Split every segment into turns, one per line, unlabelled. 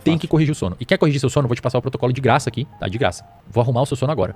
Tem que corrigir o sono. E quer corrigir seu sono? Vou te passar o protocolo de graça aqui, tá? De graça. Vou arrumar o seu sono agora.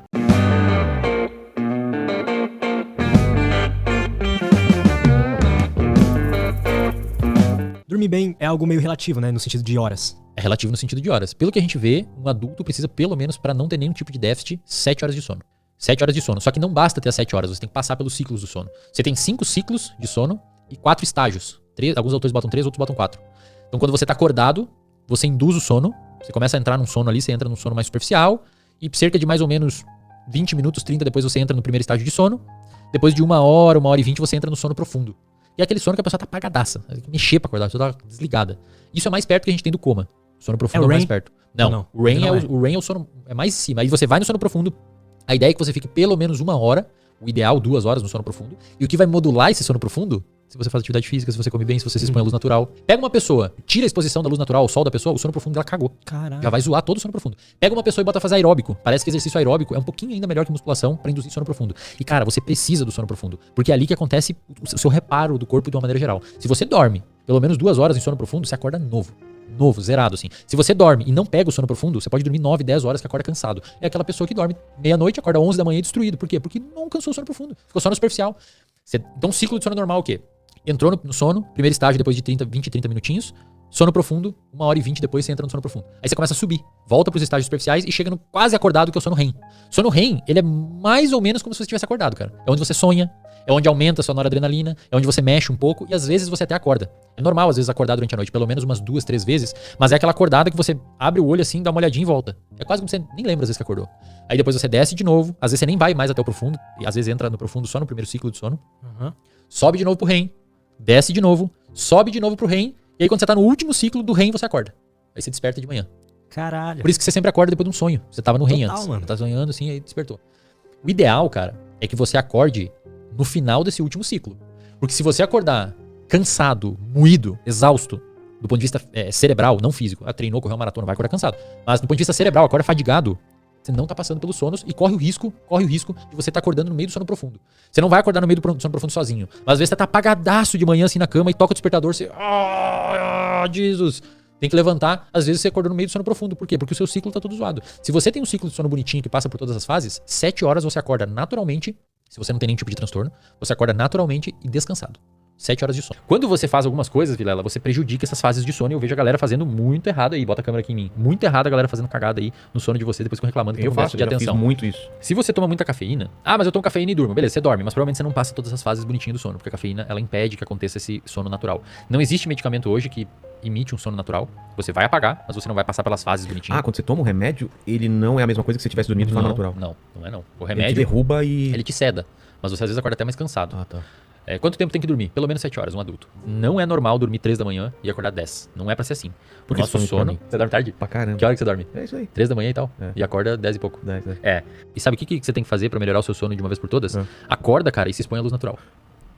Dormir bem é algo meio relativo, né? No sentido de horas.
É relativo no sentido de horas. Pelo que a gente vê, um adulto precisa, pelo menos, para não ter nenhum tipo de déficit, 7 horas de sono. 7 horas de sono. Só que não basta ter as 7 horas, você tem que passar pelos ciclos do sono. Você tem 5 ciclos de sono e 4 estágios. Alguns autores botam 3, outros botam 4. Então, quando você tá acordado, você induz o sono. Você começa a entrar num sono ali, você entra num sono mais superficial. E cerca de mais ou menos 20 minutos, 30, depois você entra no primeiro estágio de sono. Depois de 1 hora, 1 hora e 20, você entra no sono profundo. E é aquele sono que a pessoa tá apagadaça. Tem que mexer pra acordar, a pessoa tá desligada. Isso é mais perto que a gente tem do coma. O sono profundo é o mais perto. Não. O REM é o sono é mais em cima. Aí você vai no sono profundo. A ideia é que você fique pelo menos 1 hora. O ideal, 2 horas no sono profundo. E o que vai modular esse sono profundo, se você faz atividade física, se você come bem, se você se expõe à luz natural. Pega uma pessoa, tira a exposição da luz natural, o sol da pessoa, o sono profundo dela cagou.
Caralho.
Já vai zoar todo o sono profundo. Pega uma pessoa e bota pra fazer aeróbico. Parece que exercício aeróbico é um pouquinho ainda melhor que musculação pra induzir sono profundo. E cara, você precisa do sono profundo. Porque é ali que acontece o seu reparo do corpo de uma maneira geral. Se você dorme pelo menos 2 horas em sono profundo, você acorda novo. Novo, zerado, assim. Se você dorme e não pega o sono profundo, você pode dormir 9, 10 horas que acorda cansado. É aquela pessoa que dorme meia-noite, acorda 11 da manhã e destruído. Por quê? Porque não alcançou o sono profundo. Ficou só no superficial. Então, um ciclo de sono normal, o quê? Entrou no sono, primeiro estágio depois de 20, 30 minutinhos. Sono profundo, 1 hora e 20 depois você entra no sono profundo. Aí você começa a subir, volta pros estágios superficiais e chega no quase acordado, que é o sono REM. Sono REM, ele é mais ou menos como se você estivesse acordado, cara. É onde você sonha, é onde aumenta a sua noradrenalina, é onde você mexe um pouco e às vezes você até acorda. É normal às vezes acordar durante a noite, pelo menos umas 2, 3 vezes, mas é aquela acordada que você abre o olho assim, dá uma olhadinha e volta. É quase como você nem lembra às vezes que acordou. Aí depois você desce de novo, às vezes você nem vai mais até o profundo, e às vezes entra no profundo só no primeiro ciclo de sono. Sobe de novo pro REM, desce de novo, sobe de novo pro REM, e aí quando você tá no último ciclo do REM, você acorda. Aí você desperta de manhã.
Caralho.
Por isso que você sempre acorda depois de um sonho. Você tava no REM antes.
Mano.
Tá sonhando assim, aí despertou. O ideal, cara, é que você acorde no final desse último ciclo. Porque se você acordar cansado, moído, exausto, do ponto de vista cerebral, não físico, treinou, correu uma maratona, vai acordar cansado. Mas do ponto de vista cerebral, acorda fadigado, você não tá passando pelos sonos e corre o risco de você tá acordando no meio do sono profundo. Você não vai acordar no meio do sono profundo sozinho. Mas às vezes você tá apagadaço de manhã assim na cama e toca o despertador, você... Jesus! Tem que levantar, às vezes você acordou no meio do sono profundo. Por quê? Porque o seu ciclo tá todo zoado. Se você tem um ciclo de sono bonitinho que passa por todas as fases, 7 horas você acorda naturalmente, se você não tem nenhum tipo de transtorno, você acorda naturalmente e descansado. 7 horas de sono. Quando você faz algumas coisas, Vilela, você prejudica essas fases de sono e eu vejo a galera fazendo muito errado aí. Bota a câmera aqui em mim. Muito errado a galera fazendo cagada aí no sono de você, depois ficam reclamando que tem um déficit de atenção.
Eu fiz muito isso.
Se você toma muita cafeína... mas eu tomo cafeína e durmo. Beleza, você dorme, mas provavelmente você não passa todas as fases bonitinho do sono, porque a cafeína, ela impede que aconteça esse sono natural. Não existe medicamento hoje que emite um sono natural. Você vai apagar, mas você não vai passar pelas fases bonitinho.
Quando você toma um remédio, ele não é a mesma coisa que se você tivesse dormido de forma natural.
Não é não. O remédio...
Ele te derruba e...
Ele te seda, mas você às vezes acorda até mais cansado.
Tá.
Quanto tempo tem que dormir? Pelo menos 7 horas, um adulto. Não é normal dormir 3 da manhã e acordar 10. Não é pra ser assim. Porque nosso sono... Você dorme tarde?
Pra caramba.
Que hora que você dorme?
É isso aí.
3 da manhã e tal. E acorda 10 e pouco.
10,
E sabe o que você tem que fazer pra melhorar o seu sono de uma vez por todas? Acorda, cara, e se expõe à luz natural.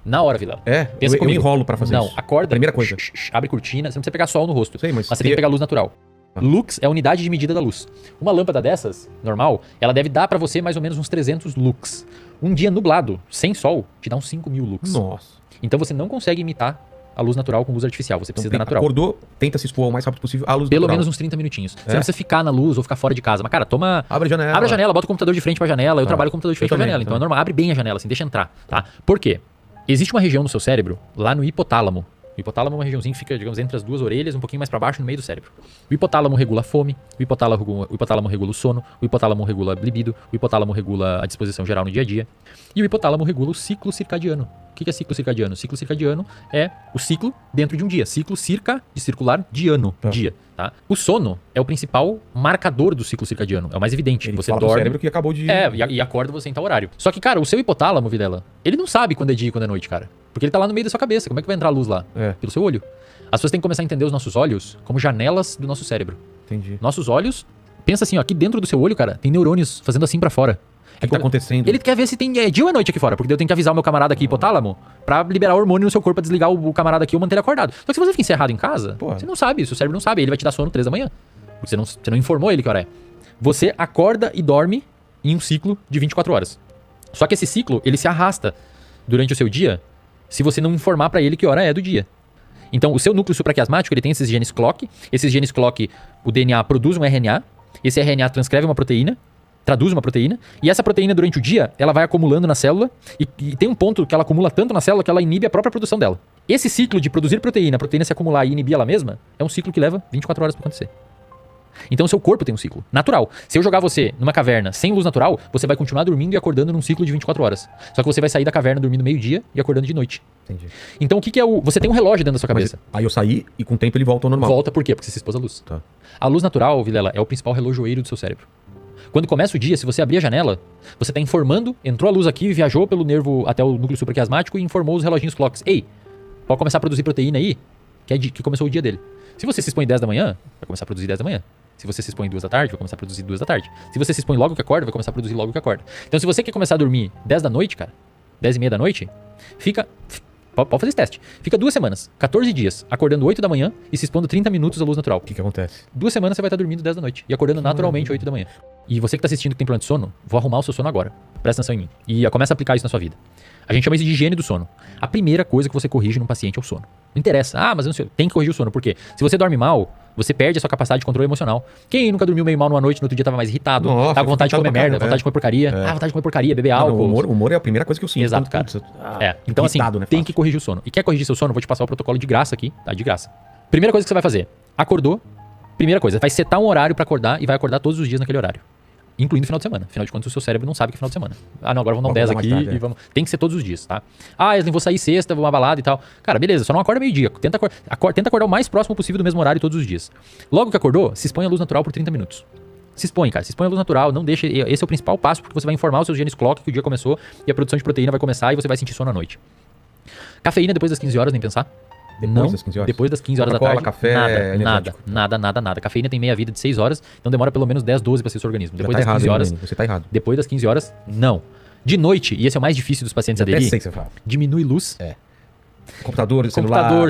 Na hora, Vilela.
Pensa eu enrolo pra fazer isso.
Não, acorda.
Primeira coisa.
Abre cortina. Você não precisa pegar sol no rosto.
Sei,
mas você tem que pegar luz natural. Lux é a unidade de medida da luz. Uma lâmpada dessas, normal, ela deve dar pra você mais ou menos uns 300 lux. Um dia nublado, sem sol, te dá uns 5.000 lux.
Nossa.
Então você não consegue imitar a luz natural com luz artificial. Você precisa da natural.
Acordou, tenta se expor o mais rápido possível à luz
Pelo
natural.
menos uns 30 minutinhos. Você não precisa ficar na luz ou ficar fora de casa. Mas, cara, toma...
Abre a janela.
Bota o computador de frente pra janela. Eu trabalho com o computador de frente pra janela. Então é normal. Abre bem a janela, assim, deixa entrar, tá? Por quê? Existe uma região no seu cérebro, lá no hipotálamo. O hipotálamo é uma regiãozinha que fica, digamos, entre as duas orelhas, um pouquinho mais pra baixo, no meio do cérebro. O hipotálamo regula a fome, o hipotálamo regula o sono, o hipotálamo regula a libido, o hipotálamo regula a disposição geral no dia a dia. E o hipotálamo regula o ciclo circadiano. O que é ciclo circadiano? Ciclo circadiano é o ciclo dentro de um dia. Ciclo de circular diano, dia. Tá? O sono é o principal marcador do ciclo circadiano. É o mais evidente.
Ele
você
fala
dorme.
Do cérebro que acabou de...
E acorda você em tal horário. Só que, cara, o seu hipotálamo, Vilela, ele não sabe quando é dia e quando é noite, cara. Porque ele tá lá no meio da sua cabeça. Como é que vai entrar a luz lá? Pelo seu olho. As pessoas têm que começar a entender os nossos olhos como janelas do nosso cérebro.
Entendi.
Nossos olhos... Pensa assim, ó, aqui dentro do seu olho, cara, tem neurônios fazendo assim pra fora.
O que tá acontecendo?
Ele quer ver se tem dia ou é noite aqui fora, porque eu tenho que avisar o meu camarada aqui, hipotálamo, pra liberar hormônio no seu corpo, pra desligar o camarada aqui ou manter ele acordado. Só que se você fica encerrado em casa, você não sabe isso, o cérebro não sabe, ele vai te dar sono 3 da manhã. Porque você não informou ele que hora é. Você acorda e dorme em um ciclo de 24 horas. Só que esse ciclo, ele se arrasta durante o seu dia, se você não informar pra ele que hora é do dia. Então, o seu núcleo supraquiasmático, ele tem esses genes clock. Esses genes clock, o DNA produz um RNA. Esse RNA transcreve uma proteína, traduz uma proteína. E essa proteína, durante o dia, ela vai acumulando na célula. E tem um ponto que ela acumula tanto na célula que ela inibe a própria produção dela. Esse ciclo de produzir proteína, a proteína se acumular e inibir ela mesma, é um ciclo que leva 24 horas para acontecer. Então, o seu corpo tem um ciclo natural. Se eu jogar você numa caverna sem luz natural, você vai continuar dormindo e acordando num ciclo de 24 horas. Só que você vai sair da caverna dormindo meio-dia e acordando de noite.
Entendi.
Então, o que é o... Você tem um relógio dentro da sua cabeça.
Aí eu saí e com o tempo ele volta ao normal.
Volta por quê? Porque você se expôs à luz.
Tá.
A luz natural, Vilela, é o principal relojoeiro do seu cérebro. Quando começa o dia, se você abrir a janela, você está informando, entrou a luz aqui, viajou pelo nervo até o núcleo supraquiasmático e informou os reloginhos clocks. Ei, pode começar a produzir proteína aí, que começou o dia dele. Se você se expõe 10 da manhã, vai começar a produzir 10 da manhã. Se você se expõe 2 da tarde, vai começar a produzir 2 da tarde. Se você se expõe logo que acorda, vai começar a produzir logo que acorda. Então, se você quer começar a dormir 10 da noite, cara, 10 e meia da noite, pode fazer esse teste. Fica 2 semanas, 14 dias, acordando 8 da manhã e se expondo 30 minutos à luz natural.
O que acontece?
2 semanas você vai estar dormindo 10 da noite e acordando naturalmente 8 da manhã. E você que está assistindo que tem plano de sono, vou arrumar o seu sono agora. Presta atenção em mim. E começa a aplicar isso na sua vida. A gente chama isso de higiene do sono. A primeira coisa que você corrige num paciente é o sono. Não interessa. Mas eu não sei. Tem que corrigir o sono. Por quê? Se você dorme mal, você perde a sua capacidade de controle emocional. Quem nunca dormiu meio mal numa noite, no outro dia tava mais irritado, tava com vontade de comer merda, vontade de comer porcaria. Vontade de comer porcaria, beber álcool.
O humor é a primeira coisa que eu sinto.
Exato, cara. Então assim,
né,
tem que corrigir o sono. E quer corrigir seu sono? Eu vou te passar o protocolo de graça aqui, tá? De graça. Primeira coisa que você vai fazer. Acordou. Primeira coisa, vai setar um horário pra acordar e vai acordar todos os dias naquele horário. Incluindo final de semana. Afinal de contas, o seu cérebro não sabe que é final de semana. Não, agora vamos dar um 10 aqui e vamos... Tem que ser todos os dias, tá? Wesley, vou sair sexta, vou uma balada e tal. Cara, beleza, só não acorda meio-dia. Tenta acordar o mais próximo possível do mesmo horário todos os dias. Logo que acordou, se expõe à luz natural por 30 minutos. Se expõe, cara. Se expõe à luz natural, não deixa... Esse é o principal passo, porque você vai informar os seus genes clock que o dia começou e a produção de proteína vai começar e você vai sentir sono à noite. Cafeína depois das 15 horas, nem pensar.
Depois das 15 horas?
Depois das 15 horas da tarde.
Café,
nada. Cafeína tem meia vida de 6 horas, então demora pelo menos 10, 12 para ser seu organismo. Depois das 15 horas...
Você tá errado.
Depois das 15 horas, não. De noite, e esse é o mais difícil dos pacientes aderir,
sei que você fala.
Diminui luz.
Computador,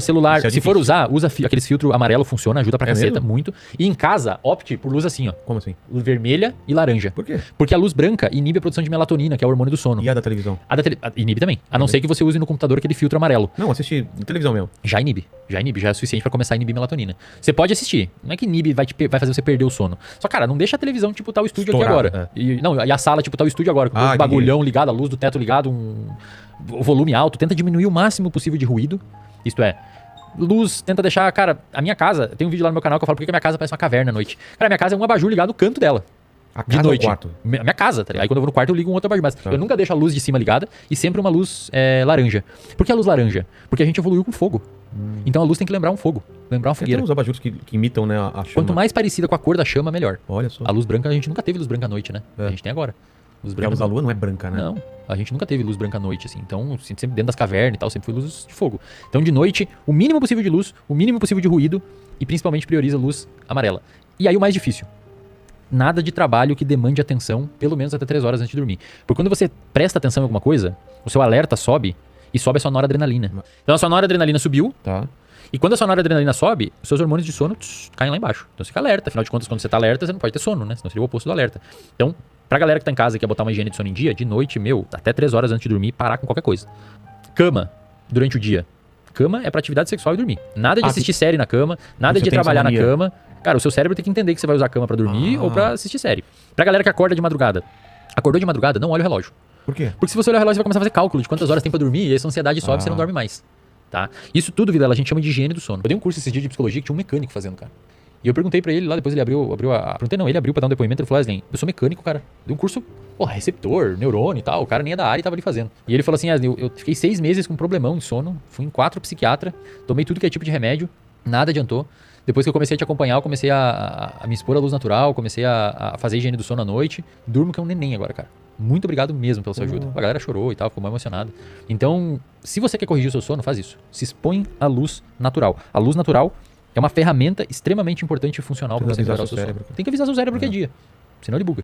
celular. Se for usar, usa aqueles filtros amarelo, funciona, ajuda pra caceta,
mesmo?
muito. E em casa, opte por luz assim, ó.
Como assim?
Luz vermelha e laranja.
Por quê?
Porque a luz branca inibe a produção de melatonina, que é o hormônio do sono.
E a da televisão?
Inibe também. A não ser que você use no computador aquele filtro amarelo.
Não, assisti na televisão mesmo.
Já inibe, já é suficiente pra começar a inibir melatonina. Você pode assistir, não é que inibe vai fazer você perder o sono. Só, cara, não deixa a televisão, tipo, tá o estúdio
Estourado,
aqui agora. E a sala, tipo, tá o estúdio agora, com o bagulhão ligado, a luz do teto ligado, o volume alto. Tenta diminuir o máximo possível de ruído. Isto é, luz, tenta deixar, cara, a minha casa, tem um vídeo lá no meu canal que eu falo porque a minha casa parece uma caverna à noite. Cara, a minha casa é um abajur ligado no canto dela.
A casa
de noite.
Ou o quarto?
Minha casa, tá ligado? Aí quando eu vou no quarto eu ligo um outro abajur, mas eu nunca deixo a luz de cima ligada e sempre uma luz laranja. Por que a luz laranja? Porque a gente evoluiu com fogo. Então a luz tem que lembrar um fogo, lembrar uma fogueira.
Tem uns abajures que imitam, né, a chama.
Quanto mais parecida com a cor da chama, melhor.
Olha só.
A luz branca, a gente nunca teve luz branca à noite, né? A gente tem agora. Luz branca.
A luz da lua não é branca, né?
Não, a gente nunca teve luz branca à noite, assim. Então, sempre dentro das cavernas e tal, sempre foi luz de fogo. Então, de noite, o mínimo possível de luz, o mínimo possível de ruído e principalmente prioriza luz amarela. E aí o mais difícil. Nada de trabalho que demande atenção, pelo menos até 3 horas antes de dormir. Porque quando você presta atenção em alguma coisa, o seu alerta sobe e sobe a sua noradrenalina. Então, a sua noradrenalina subiu.
Tá.
E quando a sua noradrenalina sobe, os seus hormônios de sono caem lá embaixo. Então, você fica alerta. Afinal de contas, quando você tá alerta, você não pode ter sono, né? Senão seria o oposto do alerta. Então, pra galera que tá em casa e quer botar uma higiene de sono em dia, de noite, até 3 horas antes de dormir, parar com qualquer coisa. Cama, durante o dia. Cama é pra atividade sexual e dormir. Nada de assistir série na cama, nada de trabalhar na cama. Cara, o seu cérebro tem que entender que você vai usar a cama pra dormir ou pra assistir série. Pra galera que acorda de madrugada. Acordou de madrugada, não olha o relógio.
Por quê?
Porque se você olhar o relógio, você vai começar a fazer cálculo de quantas horas tem pra dormir e essa ansiedade sobe e você não dorme mais. Tá? Isso tudo, Vilela, a gente chama de higiene do sono. Eu dei um curso esse dia de psicologia que tinha um mecânico fazendo, cara. E eu perguntei pra ele lá, depois ele ele abriu pra dar um depoimento, ele falou assim, eu sou mecânico, cara. Dei um curso, receptor, neurônio e tal, o cara nem é da área e tava ali fazendo. E ele falou assim, eu fiquei 6 meses com um problemão de sono, fui em 4 psiquiatras, tomei tudo que é tipo de remédio, nada adiantou. Depois que eu comecei a te acompanhar, eu comecei a me expor à luz natural, comecei a fazer higiene do sono à noite, durmo que é um neném agora, cara. Muito obrigado mesmo pela sua ajuda. A galera chorou e tal, ficou mais emocionada. Então, se você quer corrigir o seu sono, faz isso. Se expõe à luz natural. A luz natural é uma ferramenta extremamente importante e funcional para você melhorar o seu sono. Tem que avisar seu cérebro que é dia, senão ele buga.